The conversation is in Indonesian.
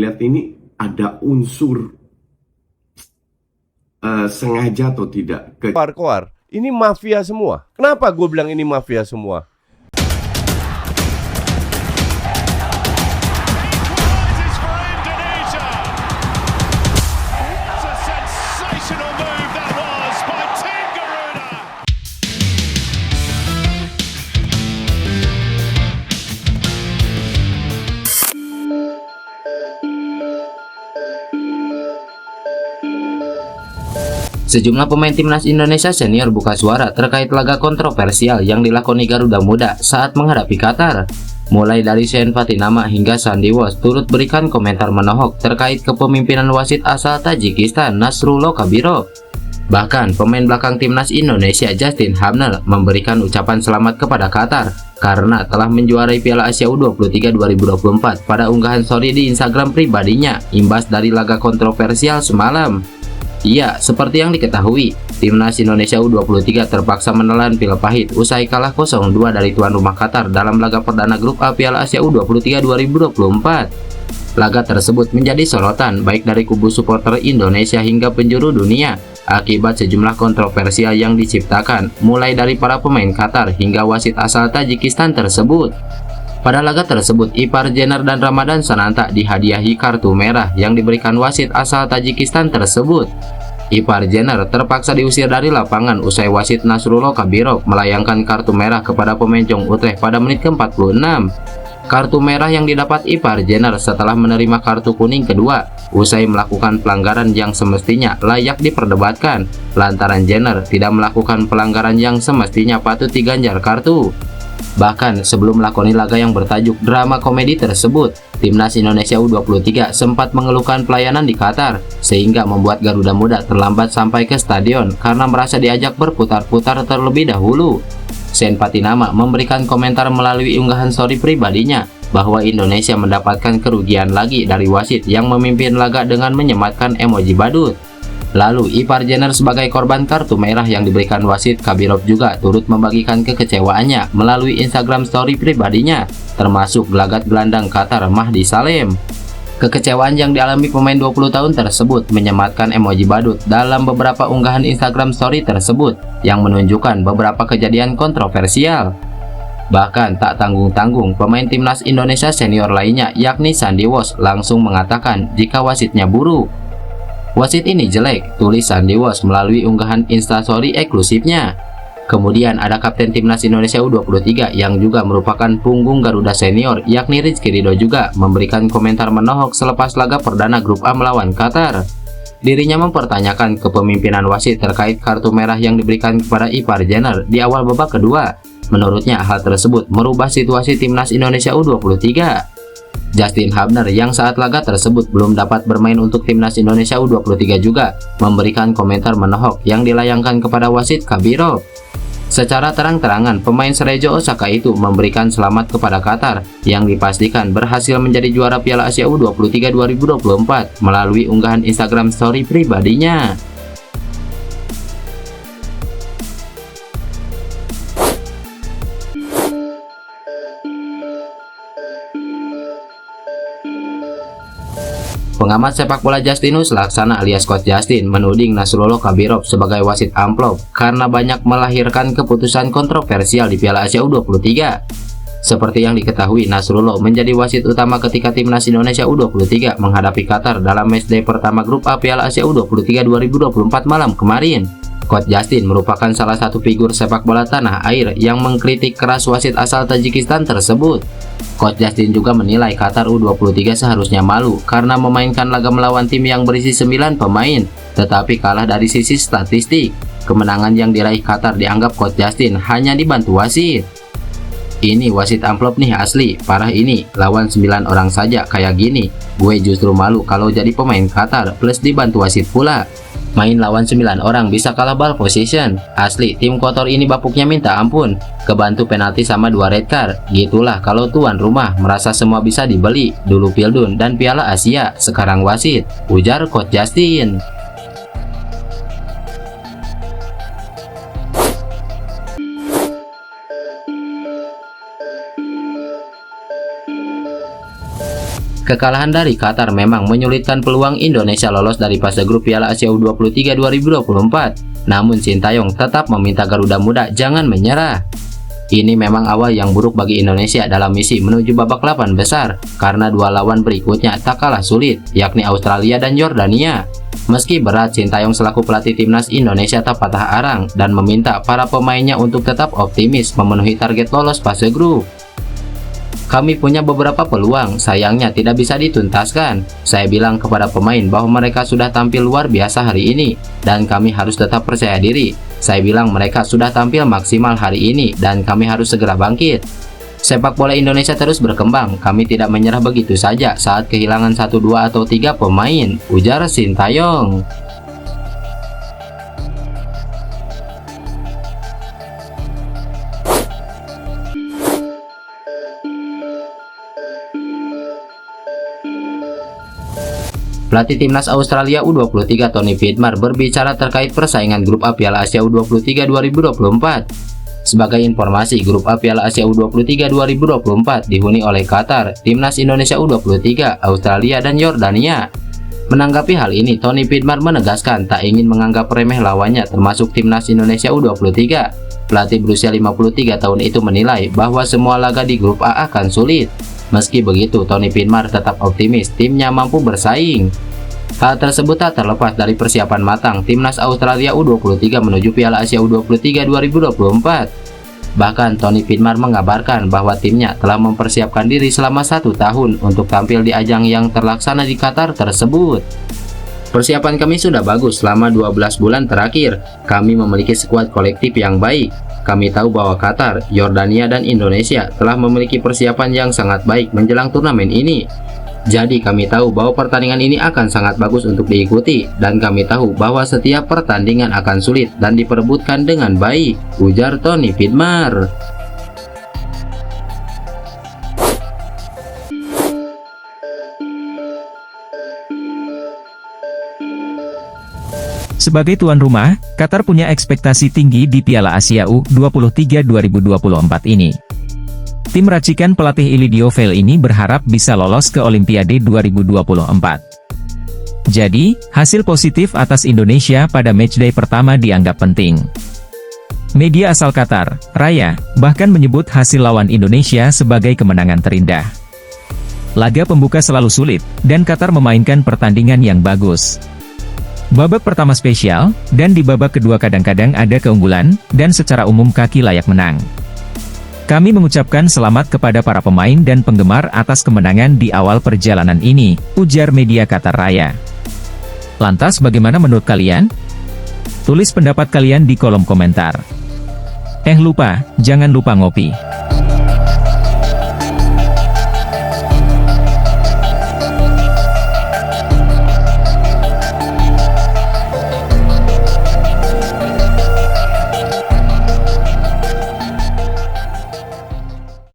Lihat ini ada unsur sengaja atau tidak. Keluar. Ini mafia semua. Kenapa gue bilang ini mafia semua? Sejumlah pemain timnas Indonesia senior buka suara terkait laga kontroversial yang dilakoni Garuda Muda saat menghadapi Qatar. Mulai dari Shein Fatinama hingga Sandy Walsh turut berikan komentar menohok terkait kepemimpinan wasit asal Tajikistan Nasrullah Kabirov. Bahkan pemain belakang timnas Indonesia Justin Hubner memberikan ucapan selamat kepada Qatar karena telah menjuarai Piala Asia U23 2024 pada unggahan story di Instagram pribadinya imbas dari laga kontroversial semalam. Iya, seperti yang diketahui, timnas Indonesia U23 terpaksa menelan pil pahit usai kalah 0-2 dari tuan rumah Qatar dalam laga perdana grup A Piala Asia U23 2024. Laga tersebut menjadi sorotan baik dari kubu supporter Indonesia hingga penjuru dunia akibat sejumlah kontroversial yang diciptakan, mulai dari para pemain Qatar hingga wasit asal Tajikistan tersebut. Pada laga tersebut, Ipar Jenner dan Ramadan Sananta dihadiahi kartu merah yang diberikan wasit asal Tajikistan tersebut. Ipar Jenner terpaksa diusir dari lapangan usai wasit Nasrullah Kabirov melayangkan kartu merah kepada pemain Jong Utrecht pada menit ke-46. Kartu merah yang didapat Ipar Jenner setelah menerima kartu kuning kedua usai melakukan pelanggaran yang semestinya layak diperdebatkan lantaran Jenner tidak melakukan pelanggaran yang semestinya patut diganjar kartu. Bahkan sebelum melakoni laga yang bertajuk drama komedi tersebut, timnas Indonesia U23 sempat mengeluhkan pelayanan di Qatar sehingga membuat Garuda Muda terlambat sampai ke stadion karena merasa diajak berputar-putar terlebih dahulu. Shein Fatinama memberikan komentar melalui unggahan story pribadinya bahwa Indonesia mendapatkan kerugian lagi dari wasit yang memimpin laga dengan menyematkan emoji badut. Lalu Ipar Jenner sebagai korban kartu merah yang diberikan wasit Kabirov juga turut membagikan kekecewaannya melalui Instagram story pribadinya, termasuk gelagat gelandang Qatar Mahdi Salem. Kekecewaan yang dialami pemain 20 tahun tersebut menyematkan emoji badut dalam beberapa unggahan Instagram story tersebut yang menunjukkan beberapa kejadian kontroversial. Bahkan tak tanggung-tanggung, pemain timnas Indonesia senior lainnya yakni Sandy Walsh langsung mengatakan jika wasitnya buruk. Wasit ini jelek, tulis Sandy Walsh melalui unggahan instastory eksklusifnya. Kemudian ada kapten timnas Indonesia U23 yang juga merupakan punggung Garuda senior yakni Rizky Ridho juga memberikan komentar menohok selepas laga perdana grup A melawan Qatar. Dirinya mempertanyakan kepemimpinan wasit terkait kartu merah yang diberikan kepada Ipar Jenner di awal babak kedua. Menurutnya hal tersebut merubah situasi timnas Indonesia U23. Justin Hubner yang saat laga tersebut belum dapat bermain untuk timnas Indonesia U23 juga memberikan komentar menohok yang dilayangkan kepada wasit Kabirov. Secara terang-terangan, pemain Cerezo Osaka itu memberikan selamat kepada Qatar yang dipastikan berhasil menjadi juara Piala Asia U23 2024 melalui unggahan Instagram story pribadinya. Pengamat sepak bola Justinus Laksana alias Coach Justin menuding Nasrullah Kabirov sebagai wasit amplop karena banyak melahirkan keputusan kontroversial di Piala Asia U23. Seperti yang diketahui, Nasrullah menjadi wasit utama ketika timnas Indonesia U23 menghadapi Qatar dalam matchday pertama grup A Piala Asia U23 2024 malam kemarin. Coach Justin merupakan salah satu figur sepak bola tanah air yang mengkritik keras wasit asal Tajikistan tersebut. Coach Justin juga menilai Qatar U23 seharusnya malu karena memainkan laga melawan tim yang berisi 9 pemain, tetapi kalah dari sisi statistik. Kemenangan yang diraih Qatar dianggap Coach Justin hanya dibantu wasit. Ini wasit amplop nih asli, parah ini, lawan 9 orang saja kayak gini. Gue justru malu kalau jadi pemain Qatar plus dibantu wasit pula. Main lawan 9 orang bisa kalah ball position. Asli, tim kotor ini bapuknya minta ampun. Kebantu penalti sama 2 red card. Gitulah kalau tuan rumah merasa semua bisa dibeli. Dulu Pildun dan Piala Asia, sekarang wasit, ujar Coach Justin. Kekalahan dari Qatar memang menyulitkan peluang Indonesia lolos dari fase grup Piala Asia U23 2024. Namun Sintayong tetap meminta Garuda Muda jangan menyerah. Ini memang awal yang buruk bagi Indonesia dalam misi menuju babak 8 besar, karena dua lawan berikutnya tak kalah sulit, yakni Australia dan Yordania. Meski berat, Sintayong selaku pelatih timnas Indonesia tak patah arang dan meminta para pemainnya untuk tetap optimis memenuhi target lolos fase grup. Kami punya beberapa peluang, sayangnya tidak bisa dituntaskan. Saya bilang kepada pemain bahwa mereka sudah tampil luar biasa hari ini, dan kami harus tetap percaya diri. Saya bilang mereka sudah tampil maksimal hari ini, dan kami harus segera bangkit. Sepak bola Indonesia terus berkembang, kami tidak menyerah begitu saja saat kehilangan 1, 2, atau 3 pemain, ujar Sintayong. Pelatih timnas Australia U23 Tony Vidmar berbicara terkait persaingan grup A Piala Asia U23 2024. Sebagai informasi, grup A Piala Asia U23 2024 dihuni oleh Qatar, timnas Indonesia U23, Australia, dan Yordania. Menanggapi hal ini, Tony Vidmar menegaskan tak ingin menganggap remeh lawannya termasuk timnas Indonesia U23. Pelatih berusia 53 tahun itu menilai bahwa semua laga di grup A akan sulit. Meski begitu, Tony Vidmar tetap optimis timnya mampu bersaing. Hal tersebut tak terlepas dari persiapan matang timnas Australia U23 menuju Piala Asia U23 2024. Bahkan Tony Vidmar mengabarkan bahwa timnya telah mempersiapkan diri selama 1 tahun untuk tampil di ajang yang terlaksana di Qatar tersebut. Persiapan kami sudah bagus selama 12 bulan terakhir. Kami memiliki skuad kolektif yang baik. Kami tahu bahwa Qatar, Yordania, dan Indonesia telah memiliki persiapan yang sangat baik menjelang turnamen ini. Jadi kami tahu bahwa pertandingan ini akan sangat bagus untuk diikuti, dan kami tahu bahwa setiap pertandingan akan sulit dan diperebutkan dengan baik, ujar Tony Vidmar. Sebagai tuan rumah, Qatar punya ekspektasi tinggi di Piala Asia U23 2024 ini. Tim racikan pelatih Ilidio Vel ini berharap bisa lolos ke Olimpiade 2024. Jadi, hasil positif atas Indonesia pada matchday pertama dianggap penting. Media asal Qatar, Raya, bahkan menyebut hasil lawan Indonesia sebagai kemenangan terindah. Laga pembuka selalu sulit, dan Qatar memainkan pertandingan yang bagus. Babak pertama spesial, dan di babak kedua kadang-kadang ada keunggulan, dan secara umum kaki layak menang. Kami mengucapkan selamat kepada para pemain dan penggemar atas kemenangan di awal perjalanan ini, ujar media Qatar Raya. Lantas bagaimana menurut kalian? Tulis pendapat kalian di kolom komentar. Jangan lupa ngopi.